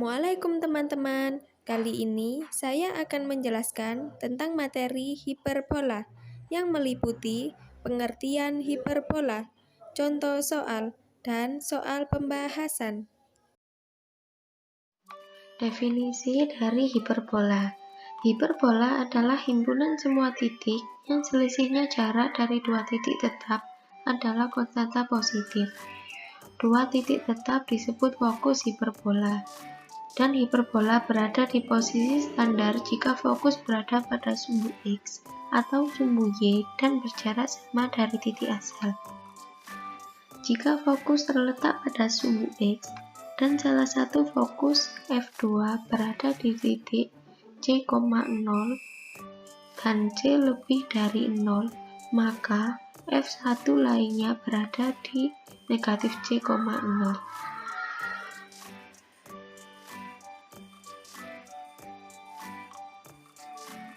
Assalamualaikum teman-teman. Kali ini saya akan menjelaskan tentang materi hiperbola yang meliputi pengertian hiperbola, contoh soal, dan soal pembahasan. Definisi dari hiperbola. Hiperbola adalah himpunan semua titik yang selisihnya jarak dari dua titik tetap adalah konstanta positif. Dua titik tetap disebut fokus hiperbola, dan hiperbola berada di posisi standar jika fokus berada pada sumbu X atau sumbu Y dan berjarak sama dari titik asal. Jika fokus terletak pada sumbu X dan salah satu fokus F2 berada di titik C,0 dan C lebih dari 0, maka F1 lainnya berada di negatif C,0.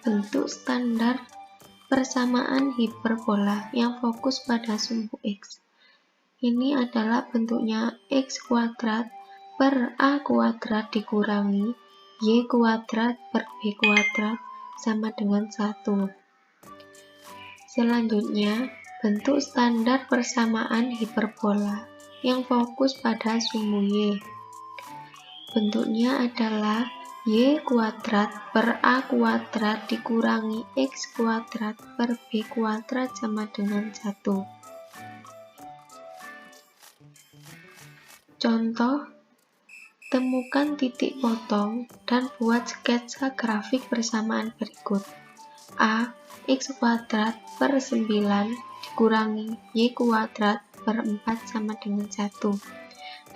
Bentuk standar persamaan hiperbola yang fokus pada sumbu X. Ini adalah bentuknya X kuadrat per A kuadrat dikurangi Y kuadrat per B kuadrat sama dengan 1. Selanjutnya, bentuk standar persamaan hiperbola yang fokus pada sumbu Y. Bentuknya adalah Y kuadrat per A kuadrat dikurangi X kuadrat per B kuadrat sama dengan 1. Contoh, temukan titik potong dan buat sketsa grafik persamaan berikut. A. X kuadrat per 9 dikurangi Y kuadrat per 4 sama dengan 1.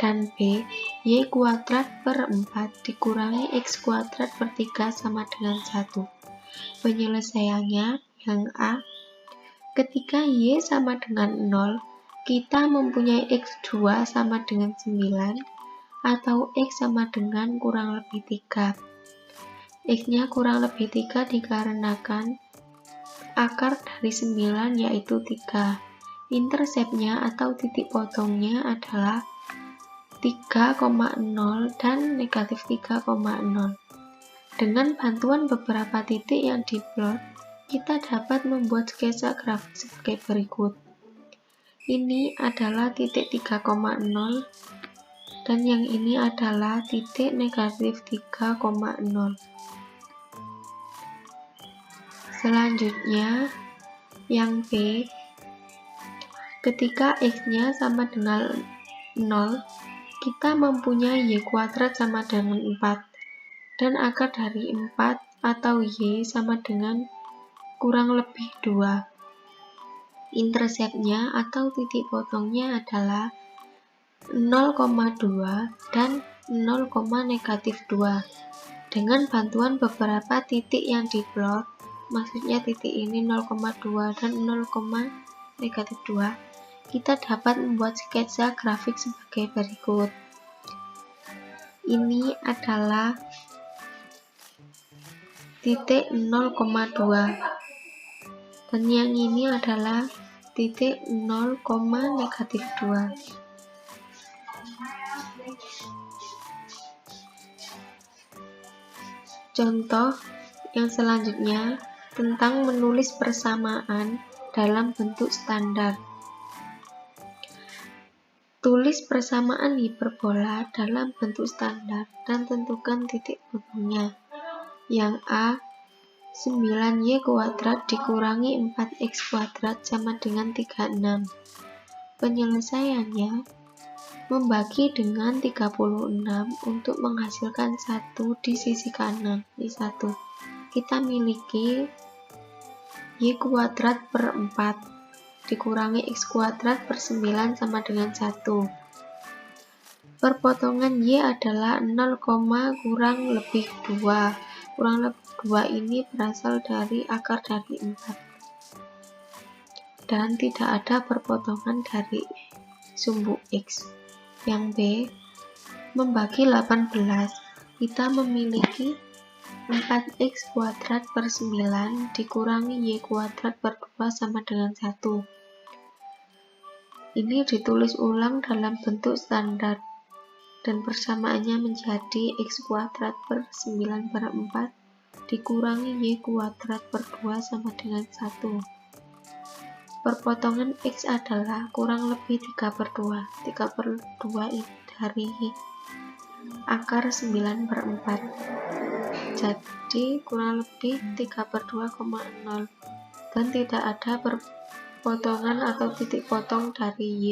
Dan B. Y kuadrat per 4 dikurangi X kuadrat per 3 sama dengan 1. Penyelesaiannya yang A. Ketika Y sama dengan 0, kita mempunyai X2 sama dengan 9 atau X sama dengan kurang lebih 3. X-nya kurang lebih 3 dikarenakan akar dari 9 yaitu 3. Interseptnya atau titik potongnya adalah 3,0 dan negatif 3,0. Dengan bantuan beberapa titik yang diplot, kita dapat membuat sketsa grafik sebagai berikut. Ini adalah titik 3,0 dan yang ini adalah titik negatif 3,0. Selanjutnya, yang B, ketika X-nya sama dengan 0, kita mempunyai Y kuadrat sama dengan 4, dan akar dari 4 atau Y sama dengan kurang lebih 2. Interseptnya atau titik potongnya adalah 0,2 dan 0,-2. Dengan bantuan beberapa titik yang diplot, maksudnya titik ini 0,2 dan 0,-2, kita dapat membuat sketsa grafik sebagai berikut. Ini adalah titik 0,2 dan yang ini adalah titik 0,-2. Contoh yang selanjutnya tentang menulis persamaan dalam bentuk standar. Tulis persamaan hiperbola dalam bentuk standar dan tentukan titik potongnya. Yang A, 9Y kuadrat dikurangi 4X kuadrat sama dengan 36. Penyelesaiannya, membagi dengan 36 untuk menghasilkan 1 di sisi kanan. Ini 1. Kita miliki Y kuadrat per 4 dikurangi X kuadrat per 9 sama dengan 1. Perpotongan Y adalah 0, kurang lebih 2. Kurang lebih 2 ini berasal dari akar dari 4. Dan tidak ada perpotongan dari sumbu X. Yang B, membagi 18, kita memiliki 4X kuadrat per 9 dikurangi Y kuadrat per 2 sama dengan 1. Ini ditulis ulang dalam bentuk standar. dan persamaannya menjadi x kuadrat per 9 per 4 dikurangi y kuadrat per 2 sama dengan 1. Perpotongan x adalah kurang lebih 3 per 2. 3 per 2 dari akar 9 per 4. Jadi kurang lebih 3 per 2,0. Dan tidak ada perpotongan atau titik potong dari y.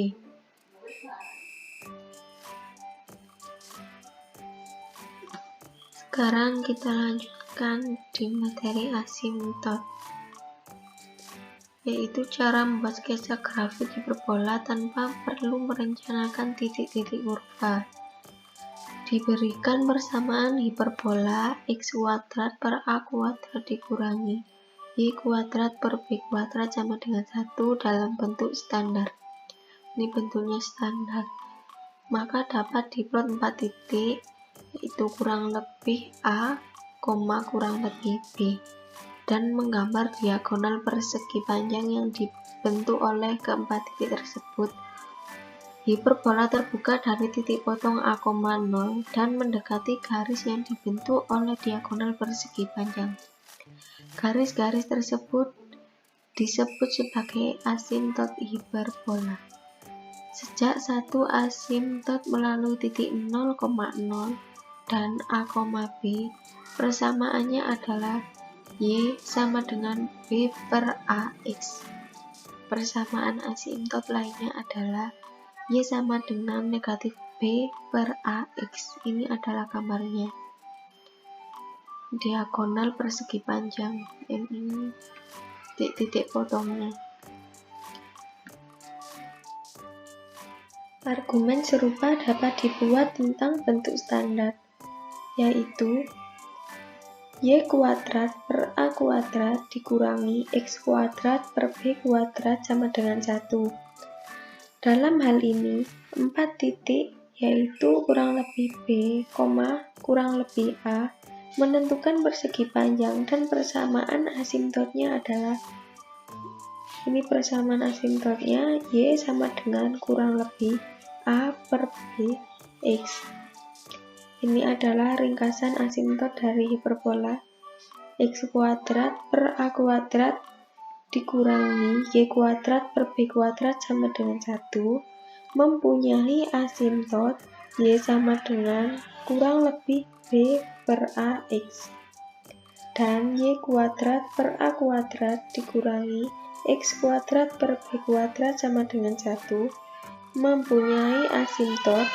Sekarang kita lanjutkan di materi asimtot, yaitu cara membuat sketsa grafik hiperbola tanpa perlu merencanakan titik-titik kurva. Diberikan persamaan hiperbola x kuadrat per a kuadrat dikurangi y kuadrat per b kuadrat sama dengan 1 dalam bentuk standar. Ini bentuknya standar. Maka dapat diplot 4 titik, yaitu kurang lebih a, kurang lebih b, dan menggambar diagonal persegi panjang yang dibentuk oleh keempat titik tersebut. Hiperbola terbuka dari titik potong a, 0 dan mendekati garis yang dibentuk oleh diagonal persegi panjang. Garis-garis tersebut disebut sebagai asimtot hiperbola. Sejak satu asimtot melalui titik 0,0 dan a, b, persamaannya adalah y sama dengan b per ax. Persamaan asimtot lainnya adalah y sama dengan negatif b per ax. Ini adalah gambarnya. Diagonal persegi panjang. Ini titik potongnya. Argumen serupa dapat dibuat tentang bentuk standar, yaitu y kuadrat per a kuadrat dikurangi x kuadrat per b kuadrat sama dengan 1. Dalam hal ini, 4 titik yaitu kurang lebih b, kurang lebih a, menentukan persegi panjang dan persamaan asimtotnya adalah ini persamaan asimtotnya y sama dengan kurang lebih a per b x. Ini adalah ringkasan asimtot dari hiperbola x kuadrat per a kuadrat dikurangi y kuadrat per b kuadrat sama dengan 1 mempunyai asimtot y sama dengan kurang lebih b per ax dan y kuadrat per a kuadrat dikurangi x kuadrat per b kuadrat sama dengan 1 mempunyai asimtot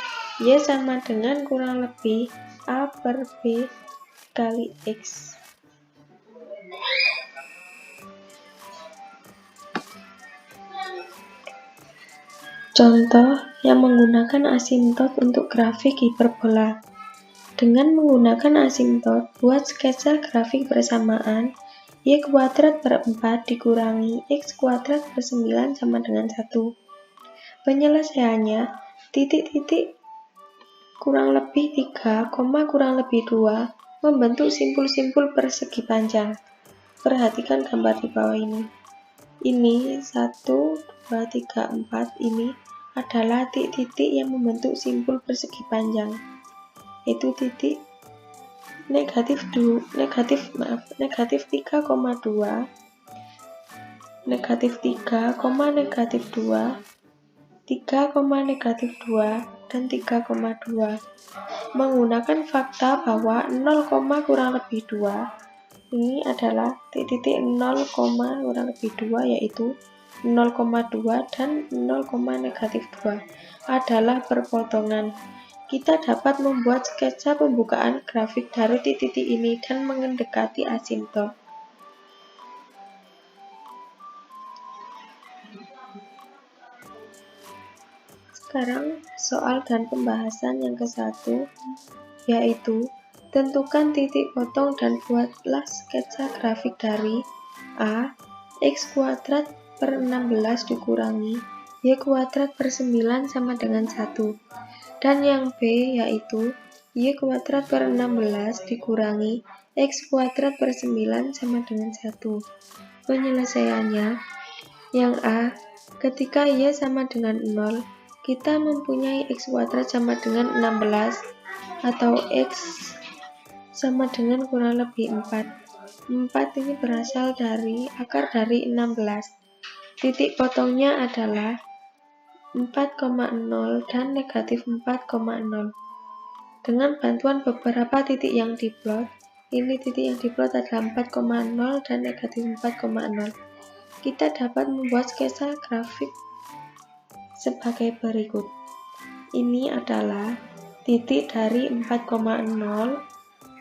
y sama dengan kurang lebih a per b kali x. Contoh yang menggunakan asimtot untuk grafik hiperbola. Dengan menggunakan asimtot, buat sketsa grafik persamaan y kuadrat per 4 dikurangi x kuadrat per 9 sama dengan 1. Penyelesaiannya, titik-titik kurang lebih 3, kurang lebih 2 membentuk simpul-simpul persegi panjang. Perhatikan gambar di bawah ini. Ini 1, 2, 3, 4 ini adalah titik-titik yang membentuk simpul persegi panjang. Itu titik negatif 3,2, negatif 3, negatif 2, 3, negatif 2, dan 3,2. Menggunakan fakta bahwa 0, kurang lebih 2 ini adalah titik 0, kurang lebih 2 yaitu 0,2 dan 0, negatif 2 adalah perpotongan. Kita dapat membuat sketsa pembukaan grafik dari titik-titik ini dan mendekati asimtot. Sekarang soal dan pembahasan yang ke-1, yaitu tentukan titik potong dan buatlah sketsa grafik dari a, x kuadrat per 16 dikurangi y kuadrat per 9 sama dengan 1. Dan yang b yaitu y kuadrat per 16 dikurangi x kuadrat per 9 sama dengan 1. Penyelesaiannya, yang a, ketika y sama dengan 0, kita mempunyai x kuadrat sama dengan 16 atau x sama dengan kurang lebih 4. 4 ini berasal dari akar dari 16. Titik potongnya adalah 4,0 dan negatif 4,0. Dengan bantuan beberapa titik yang diplot, ini titik yang diplot adalah 4,0 dan negatif 4,0. Kita dapat membuat sketsa grafik sebagai berikut. Ini adalah titik dari 4,0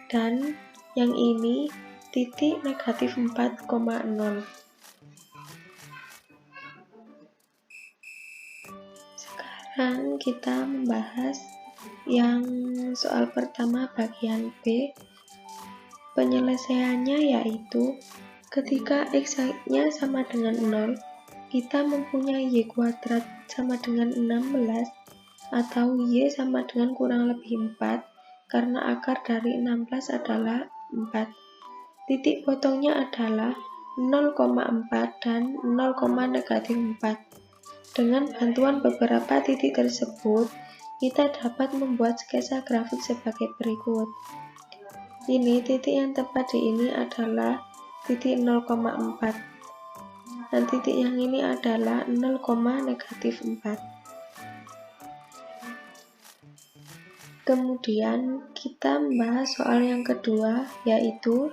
dan yang ini titik negatif 4,0. Sekarang kita membahas yang soal pertama bagian B. Penyelesaiannya yaitu ketika x-nya sama dengan 0, kita mempunyai y kuadrat sama dengan 16 atau y sama dengan kurang lebih 4 karena akar dari 16 adalah 4. Titik potongnya adalah 0,4 dan 0,negatif 4. Dengan bantuan beberapa titik tersebut, kita dapat membuat sketsa grafik sebagai berikut. Ini titik yang tepat di ini adalah titik 0,4 dan titik yang ini adalah 0,negatif 4. Kemudian kita membahas soal yang kedua, yaitu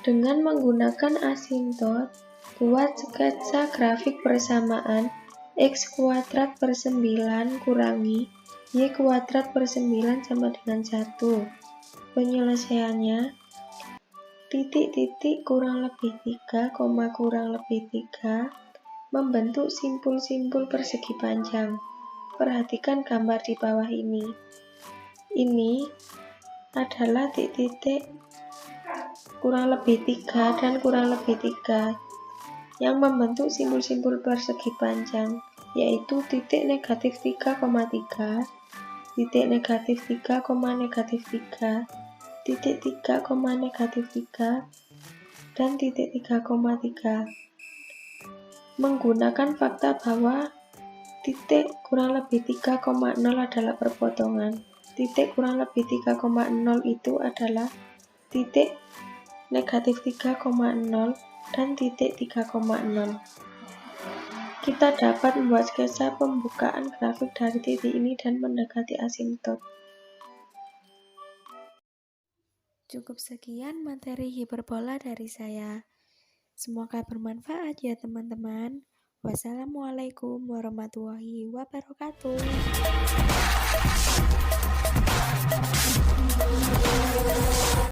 dengan menggunakan asintot, buat sketsa grafik persamaan x kuadrat per 9 kurangi y kuadrat per 9 sama dengan 1. Penyelesaiannya, titik-titik kurang lebih 3, kurang lebih 3 membentuk simpul-simpul persegi panjang. Perhatikan gambar di bawah ini. Ini adalah titik-titik kurang lebih 3 dan kurang lebih 3 yang membentuk simpul-simpul persegi panjang, yaitu titik negatif 3,3, titik negatif 3, negatif 3, titik 3, negatif 3, dan titik 3,3. Menggunakan fakta bahwa titik kurang lebih 3,0 adalah perpotongan, titik kurang lebih 3,0 itu adalah titik negatif 3,0 dan titik 3,0. Kita dapat membuat sketsa pembukaan grafik dari titik ini dan mendekati asintot. Cukup sekian materi hiperbola dari saya. Semoga bermanfaat ya teman-teman. Wassalamualaikum warahmatullahi wabarakatuh.